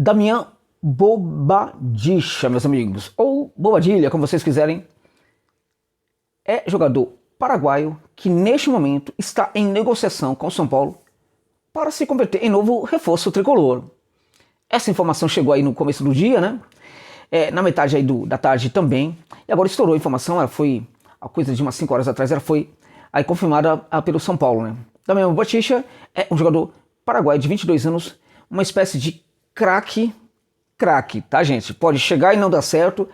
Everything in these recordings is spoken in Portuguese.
Damian Bobadilla, meus amigos, ou Bobadilla, como vocês quiserem, é jogador paraguaio que neste momento está em negociação com o São Paulo para se converter em novo reforço tricolor. Essa informação chegou aí no começo do dia, né? Na metade aí da tarde também, e agora estourou a informação, ela foi, a coisa de umas 5 horas atrás, ela foi aí confirmada pelo São Paulo, né? Damian Bobadilla é um jogador paraguaio de 22 anos, uma espécie de craque, tá, gente? Pode chegar e não dar certo,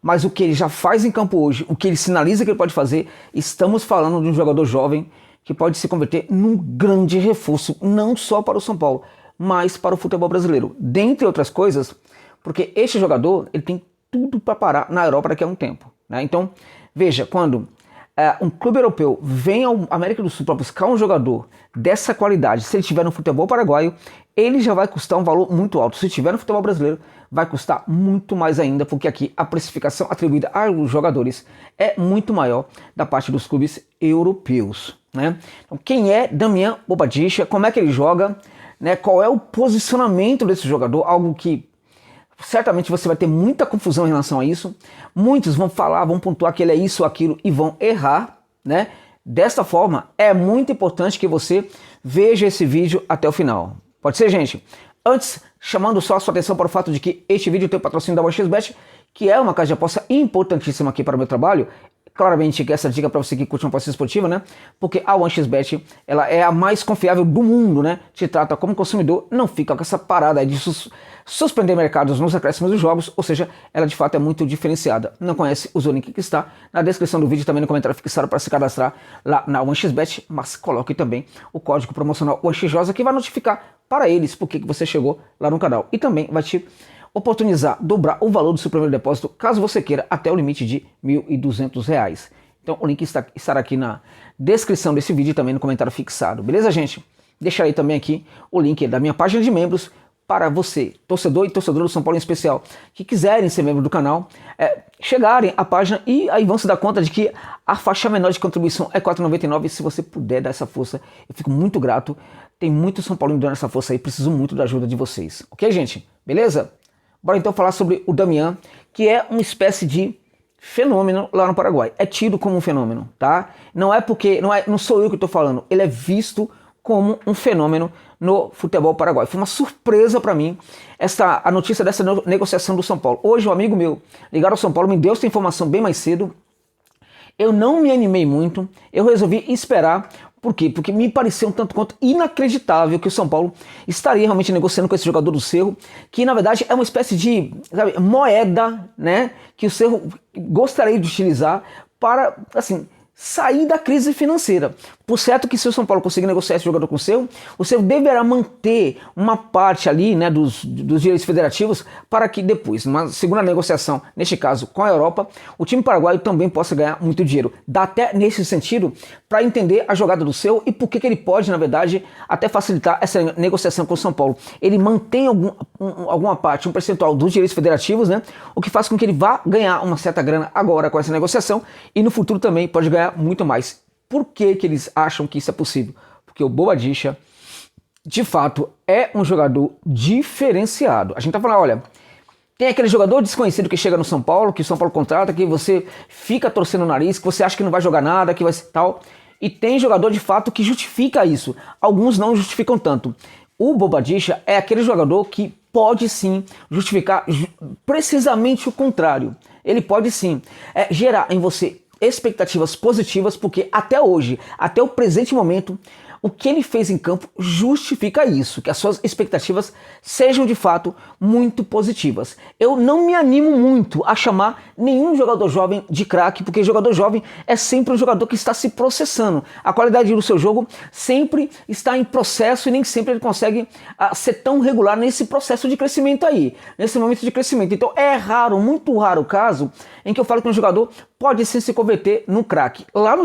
mas o que ele já faz em campo hoje, o que ele sinaliza que ele pode fazer, estamos falando de um jogador jovem que pode se converter num grande reforço, não só para o São Paulo, mas para o futebol brasileiro. Dentre outras coisas, porque este jogador ele tem tudo para parar na Europa daqui a um tempo, né? Então, veja, quando um clube europeu vem à América do Sul para buscar um jogador dessa qualidade, se ele estiver no futebol paraguaio, ele já vai custar um valor muito alto. Se estiver no futebol brasileiro, vai custar muito mais ainda, porque aqui a precificação atribuída aos jogadores é muito maior da parte dos clubes europeus, né? Então, quem é Damian Bobadilla, como é que ele joga, né? Qual é o posicionamento desse jogador, algo que certamente você vai ter muita confusão em relação a isso. Muitos vão falar, vão pontuar que ele é isso ou aquilo e vão errar, né? Desta forma, é muito importante que você veja esse vídeo até o final. Pode ser, gente? Antes, chamando só a sua atenção para o fato de que este vídeo tem o patrocínio da OneXBet, que é uma casa de aposta importantíssima aqui para o meu trabalho. Claramente que essa dica para você que curte uma aposta esportiva, né? Porque a OneXBet, ela é a mais confiável do mundo, né? Te trata como consumidor, não fica com essa parada aí de suspender mercados nos acréscimos dos jogos, ou seja, ela de fato é muito diferenciada. Não conhece? Usa o link que está na descrição do vídeo, também no comentário fixado para se cadastrar lá na OneXBet, mas coloque também o código promocional OneXJosa que vai notificar para eles porque que você chegou lá no canal e também vai te oportunizar dobrar o valor do seu primeiro depósito, caso você queira, até o limite de R$ 1.200. Então o link estará aqui na descrição desse vídeo e também no comentário fixado, beleza, gente? Deixarei também aqui o link da minha página de membros para você, torcedor e torcedora do São Paulo em especial, que quiserem ser membro do canal, chegarem à página e aí vão se dar conta de que a faixa menor de contribuição é R$ 4,99. Se você puder dar essa força, eu fico muito grato. Tem muito São Paulo dando essa força aí, preciso muito da ajuda de vocês. Ok, gente? Beleza? Bora então falar sobre o Damian, que é uma espécie de fenômeno lá no Paraguai. É tido como um fenômeno, tá? Não sou eu que estou falando, ele é visto como um fenômeno no futebol paraguaio. Foi uma surpresa para mim a notícia dessa negociação do São Paulo. Hoje um amigo meu ligado ao São Paulo me deu essa informação bem mais cedo. Eu não me animei muito, eu resolvi esperar. Por quê? Porque me pareceu um tanto quanto inacreditável que o São Paulo estaria realmente negociando com esse jogador do Cerro, que na verdade é uma espécie de, sabe, moeda, né, que o Cerro gostaria de utilizar para, assim, sair da crise financeira. Por certo que se o São Paulo conseguir negociar esse jogador com o Cerro deverá manter uma parte ali, né, dos direitos federativos para que depois, numa segunda negociação, neste caso com a Europa, o time paraguaio também possa ganhar muito dinheiro. Dá até nesse sentido para entender a jogada do Cerro e por que ele pode, na verdade, até facilitar essa negociação com o São Paulo. Ele mantém alguma parte, um percentual dos direitos federativos, né, o que faz com que ele vá ganhar uma certa grana agora com essa negociação e no futuro também pode ganhar muito mais. Por que eles acham que isso é possível? Porque o Bobadilla, de fato, é um jogador diferenciado. A gente tá falando, olha, tem aquele jogador desconhecido que chega no São Paulo, que o São Paulo contrata, que você fica torcendo o nariz, que você acha que não vai jogar nada, que vai ser tal. E tem jogador, de fato, que justifica isso. Alguns não justificam tanto. O Bobadilla é aquele jogador que pode sim justificar precisamente o contrário. Ele pode sim gerar em você expectativas positivas, porque até hoje, até o presente momento, o que ele fez em campo justifica isso, que as suas expectativas sejam de fato muito positivas. Eu não me animo muito a chamar nenhum jogador jovem de craque, porque jogador jovem é sempre um jogador que está se processando. A qualidade do seu jogo sempre está em processo e nem sempre ele consegue ser tão regular nesse processo de crescimento aí, nesse momento de crescimento. Então é raro, muito raro o caso em que eu falo que um jogador pode sim se converter num craque. Lá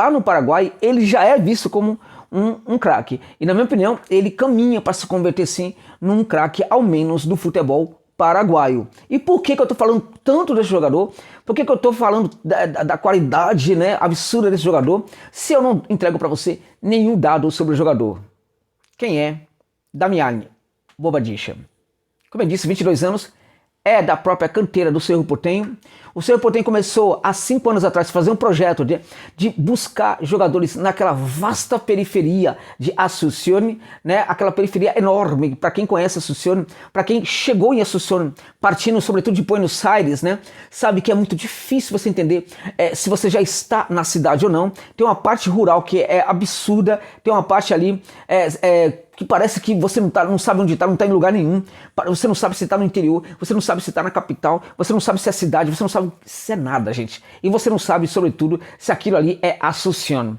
no Paraguai, ele já é visto como um craque. E na minha opinião, ele caminha para se converter sim num craque, ao menos do futebol paraguaio. E por que eu tô falando tanto desse jogador? Por que eu tô falando da qualidade, né, absurda desse jogador, se eu não entrego para você nenhum dado sobre o jogador? Quem é Damian Bobadilla? como eu disse, 22 anos, é da própria canteira do Cerro Porteño. O Cerro Porteño começou há 5 anos atrás a fazer um projeto de buscar jogadores naquela vasta periferia de Asunción, né? Aquela periferia enorme, para quem conhece Asunción, para quem chegou em Asunción, partindo sobretudo de Buenos Aires, né? Sabe que é muito difícil você entender se você já está na cidade ou não. Tem uma parte rural que é absurda, tem uma parte ali que parece que você não sabe onde está, não está em lugar nenhum. Você não sabe se está no interior, você não sabe se está na capital, você não sabe se é cidade, você não sabe se é nada, gente. E você não sabe, sobretudo, se aquilo ali é Asunción.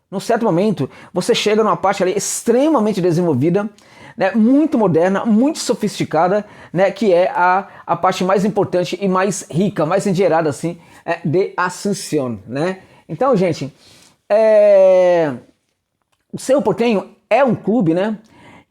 Num certo momento, você chega numa parte ali extremamente desenvolvida, né, muito moderna, muito sofisticada, né, que é a parte mais importante e mais rica, mais endinheirada, assim, de Asunción, né? Então, gente, o Cerro Porteño é um clube, né,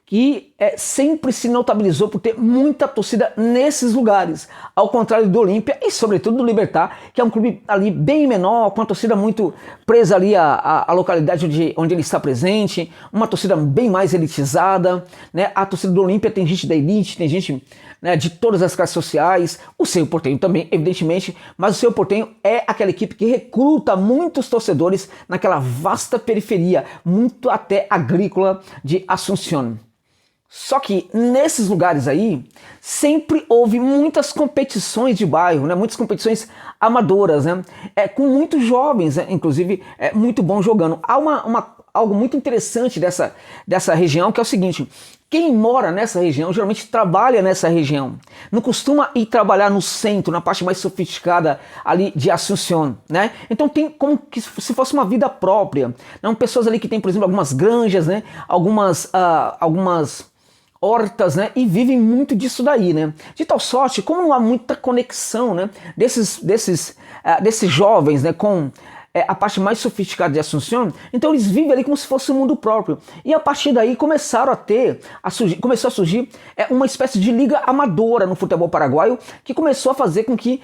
que sempre se notabilizou por ter muita torcida nesses lugares, ao contrário do Olímpia e sobretudo do Libertad, que é um clube ali bem menor, com a torcida muito presa ali à localidade onde ele está presente, uma torcida bem mais elitizada, né? A torcida do Olímpia tem gente da elite, tem gente, né, de todas as classes sociais, o Cerro Porteño também, evidentemente, mas o Cerro Porteño é aquela equipe que recruta muitos torcedores naquela vasta periferia, muito até agrícola de Asunción. Só que nesses lugares aí, sempre houve muitas competições de bairro, né? Muitas competições amadoras, né? Com muitos jovens, inclusive, muito bons jogando. Há algo muito interessante dessa região, que é o seguinte: quem mora nessa região geralmente trabalha nessa região. Não costuma ir trabalhar no centro, na parte mais sofisticada ali de Asunción, né? Então tem como que se fosse uma vida própria. Não? Pessoas ali que tem, por exemplo, algumas granjas, né? Algumas hortas, né? E vivem muito disso daí, né? De tal sorte, como não há muita conexão, né? Desses jovens, né? Com a parte mais sofisticada de Asunción, então eles vivem ali como se fosse um mundo próprio. E a partir daí começou a surgir uma espécie de liga amadora no futebol paraguaio, que começou a fazer com que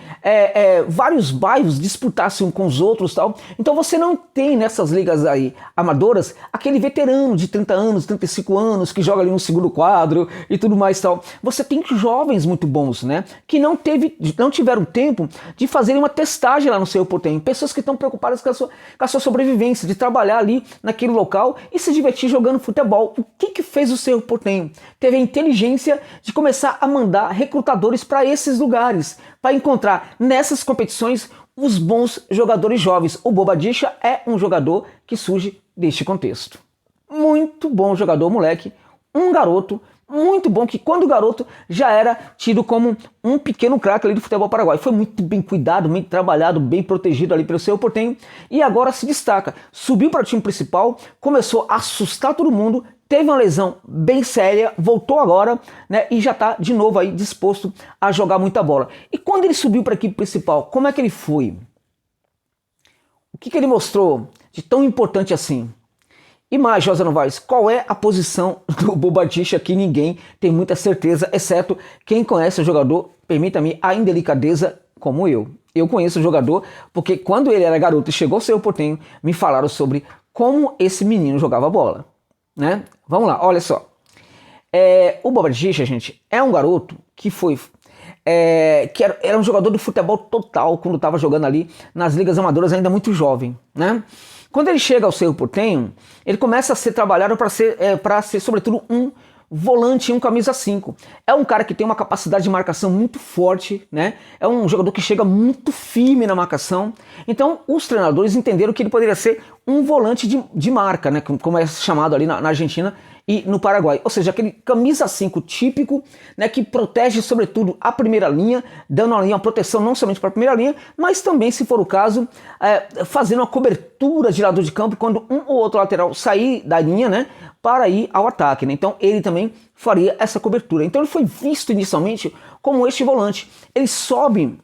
vários bairros disputassem um com os outros, tal. Então você não tem nessas ligas aí amadoras aquele veterano de 30 anos, 35 anos, que joga ali no segundo quadro e tudo mais, tal. Você tem jovens muito bons, né? Que não tiveram tempo de fazer uma testagem lá no Cerro Porteño. Pessoas que estão preocupadas com a sua sobrevivência, de trabalhar ali naquele local e se divertir jogando futebol. O que fez o Cerro Porteño? Teve a inteligência de começar a mandar recrutadores para esses lugares, para encontrar nessas competições os bons jogadores jovens. O Bobadilla é um jogador que surge deste contexto. Muito bom jogador, moleque, um garoto muito bom, que quando garoto já era tido como um pequeno craque ali do futebol paraguaio. Foi muito bem cuidado, bem trabalhado, bem protegido ali pelo Cerro Porteño e agora se destaca. Subiu para o time principal, começou a assustar todo mundo, teve uma lesão bem séria, voltou agora, né, e já está de novo aí disposto a jogar muita bola. E quando ele subiu para a equipe principal, como é que ele foi? O que ele mostrou de tão importante assim? E mais, José Novaes, qual é a posição do Bobadilla que ninguém tem muita certeza, exceto quem conhece o jogador, permita-me a indelicadeza, como eu. Eu conheço o jogador porque quando ele era garoto e chegou ao Cerro Porteño, me falaram sobre como esse menino jogava bola, né? Vamos lá, olha só. O Bobadilla, gente, é um garoto que era um jogador do futebol total quando estava jogando ali nas ligas amadoras, ainda muito jovem, né? Quando ele chega ao Cerro Porteño, ele começa a ser trabalhado para ser sobretudo um volante, um camisa 5. É um cara que tem uma capacidade de marcação muito forte, né? É um jogador que chega muito firme na marcação. Então os treinadores entenderam que ele poderia ser um volante de marca, né? Como é chamado ali na Argentina e no Paraguai. Ou seja, aquele camisa 5 típico, né, que protege sobretudo a primeira linha, dando ali uma proteção não somente para a primeira linha, mas também, se for o caso, fazendo uma cobertura de lado de campo quando um ou outro lateral sair da linha, né, para ir ao ataque, né? Então ele também faria essa cobertura. Então ele foi visto inicialmente como este volante. Ele sobe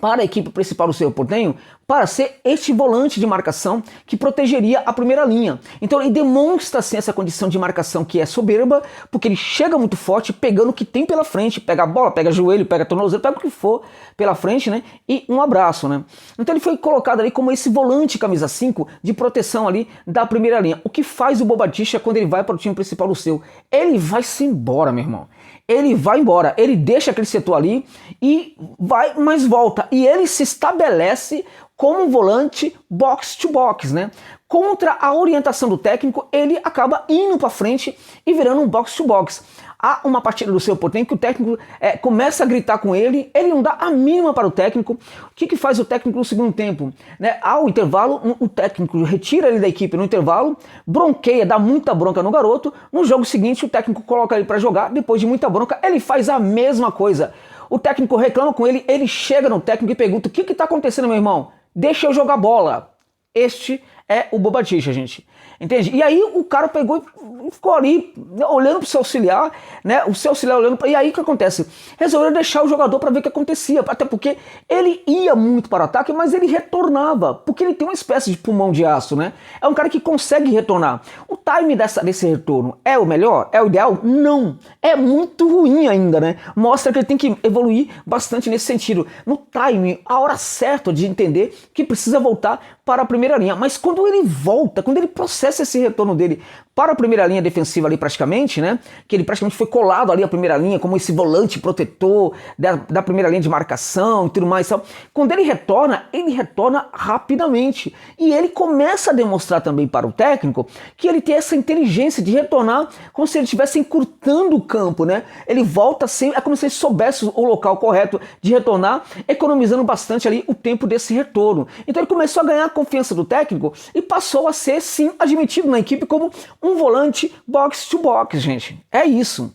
para a equipe principal do Cerro Porteño para ser este volante de marcação que protegeria a primeira linha. Então ele demonstra assim essa condição de marcação que é soberba, porque ele chega muito forte, pegando o que tem pela frente, pega a bola, pega joelho, pega tornozelo, pega o que for pela frente, né? E um abraço, né? Então ele foi colocado ali como esse volante camisa 5 de proteção ali da primeira linha. O que faz o Bobadilla quando ele vai para o time principal do seu? Ele vai-se embora, meu irmão. ele vai embora, ele deixa aquele setor ali e vai, mas volta. E ele se estabelece como um volante box to box, né? Contra a orientação do técnico, ele acaba indo para frente e virando um box to box. Há uma partida do seu Portem que o técnico começa a gritar com ele, ele não dá a mínima para o técnico. O que faz o técnico no segundo tempo? Né? Ao intervalo, o técnico retira ele da equipe no intervalo, bronqueia, dá muita bronca no garoto. No jogo seguinte, o técnico coloca ele para jogar, depois de muita bronca, ele faz a mesma coisa. O técnico reclama com ele, ele chega no técnico e pergunta: o que está acontecendo, meu irmão? Deixa eu jogar bola. Este é o Bobadilla, gente. Entende? E aí o cara pegou e ficou ali, né, olhando pro seu auxiliar, né? O seu auxiliar olhando e aí o que acontece? Resolveu deixar o jogador para ver o que acontecia, até porque ele ia muito para o ataque, mas ele retornava, porque ele tem uma espécie de pulmão de aço, né? É um cara que consegue retornar. O time desse retorno é o melhor? É o ideal? Não. É muito ruim ainda, né? Mostra que ele tem que evoluir bastante nesse sentido. No time, a hora certa de entender que precisa voltar para a primeira linha. Mas quando ele volta, quando ele processa esse retorno dele para a primeira linha defensiva ali praticamente, né? Que ele praticamente foi colado ali à primeira linha como esse volante protetor da primeira linha de marcação e tudo mais. Sabe? Quando ele retorna rapidamente. E ele começa a demonstrar também para o técnico que ele tem essa inteligência de retornar como se ele estivesse encurtando o campo, né? Ele volta sem, é como se ele soubesse o local correto de retornar, economizando bastante ali o tempo desse retorno. Então ele começou a ganhar a confiança do técnico e passou a ser, sim, admitido na equipe como um volante box to box, gente. É isso.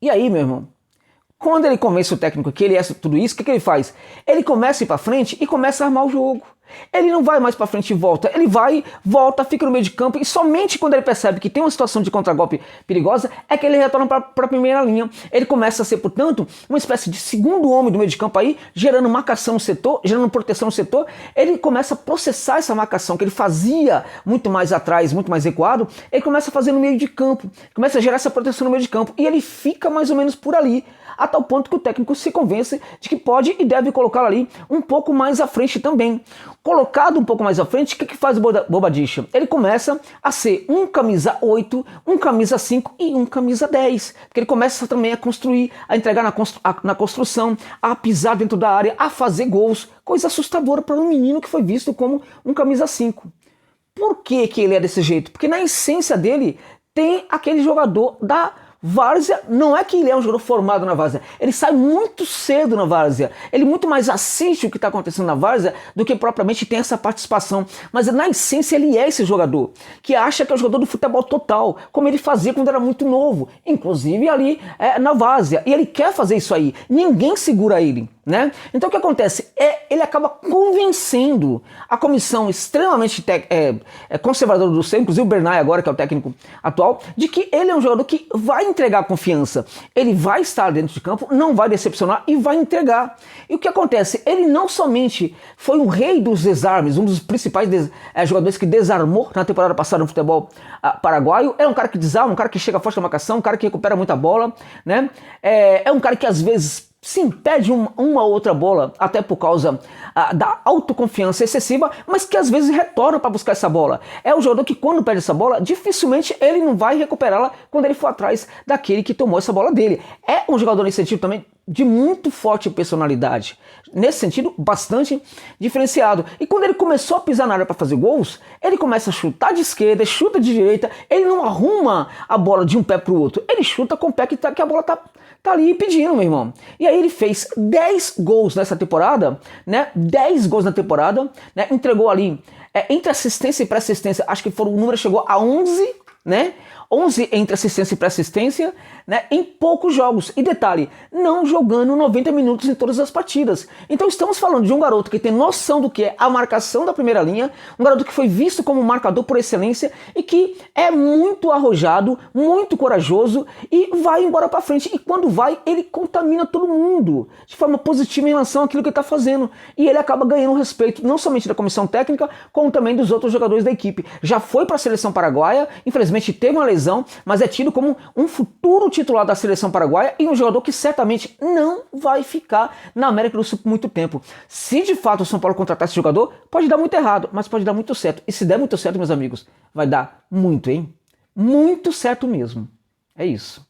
E aí, meu irmão, quando ele convence o técnico que ele é tudo isso, o que ele faz? Ele começa a ir pra frente e começa a armar o jogo. Ele não vai mais pra frente e volta. Ele vai, volta, fica no meio de campo e somente quando ele percebe que tem uma situação de contragolpe perigosa é que ele retorna para a primeira linha. Ele começa a ser, portanto, uma espécie de segundo homem do meio de campo aí, gerando marcação no setor, gerando proteção no setor. Ele começa a processar essa marcação que ele fazia muito mais atrás, muito mais recuado. Ele começa a fazer no meio de campo, começa a gerar essa proteção no meio de campo e ele fica mais ou menos por ali, a tal ponto que o técnico se convence de que pode e deve colocá-lo ali um pouco mais à frente também. Colocado um pouco mais à frente, o que faz o Bobadilla? Ele começa a ser um camisa 8, um camisa 5 e um camisa 10. Porque ele começa também a construir, a entregar na construção, a pisar dentro da área, a fazer gols. Coisa assustadora para um menino que foi visto como um camisa 5. Por que ele é desse jeito? Porque na essência dele tem aquele jogador da várzea. Não é que ele é um jogador formado na várzea, ele sai muito cedo na várzea, ele muito mais assiste o que está acontecendo na várzea do que propriamente tem essa participação, mas na essência ele é esse jogador, que acha que é o jogador do futebol total, como ele fazia quando era muito novo, inclusive ali na várzea, e ele quer fazer isso aí, ninguém segura ele. Né? Então o que acontece? Ele acaba convencendo a comissão extremamente conservadora do Ceni, inclusive o Bernay agora, que é o técnico atual, de que ele é um jogador que vai entregar confiança, ele vai estar dentro de campo, não vai decepcionar e vai entregar. E o que acontece? Ele não somente foi o rei dos desarmes, um dos principais jogadores que desarmou na temporada passada no futebol paraguaio, é um cara que desarma, um cara que chega forte na marcação, um cara que recupera muita bola, né? É um cara que às vezes sim, perde uma outra bola, até por causa da autoconfiança excessiva, mas que às vezes retorna para buscar essa bola. É um jogador que quando perde essa bola, dificilmente ele não vai recuperá-la quando ele for atrás daquele que tomou essa bola dele. É um jogador nesse sentido também de muito forte personalidade. Nesse sentido, bastante diferenciado. E quando ele começou a pisar na área para fazer gols, ele começa a chutar de esquerda, chuta de direita, ele não arruma a bola de um pé para o outro, ele chuta com o pé que a bola tá ali pedindo, meu irmão. E aí ele fez 10 gols nessa temporada, né? 10 gols na temporada, né? Entregou ali, entre assistência e pré-assistência, acho que o número chegou a 11, né? 11 entre assistência e pré-assistência, né, em poucos jogos. E detalhe, não jogando 90 minutos em todas as partidas. Então estamos falando de um garoto que tem noção do que é a marcação da primeira linha, um garoto que foi visto como um marcador por excelência e que é muito arrojado, muito corajoso e vai embora para frente. E quando vai, ele contamina todo mundo de forma positiva em relação àquilo que ele está fazendo. E ele acaba ganhando o respeito não somente da comissão técnica, como também dos outros jogadores da equipe. Já foi para a seleção paraguaia, infelizmente teve uma lesão, mas é tido como um futuro titular da seleção paraguaia e um jogador que certamente não vai ficar na América do Sul por muito tempo. Se de fato o São Paulo contratar esse jogador, pode dar muito errado, mas pode dar muito certo. E se der muito certo, meus amigos, vai dar muito, hein? Muito certo mesmo. É isso.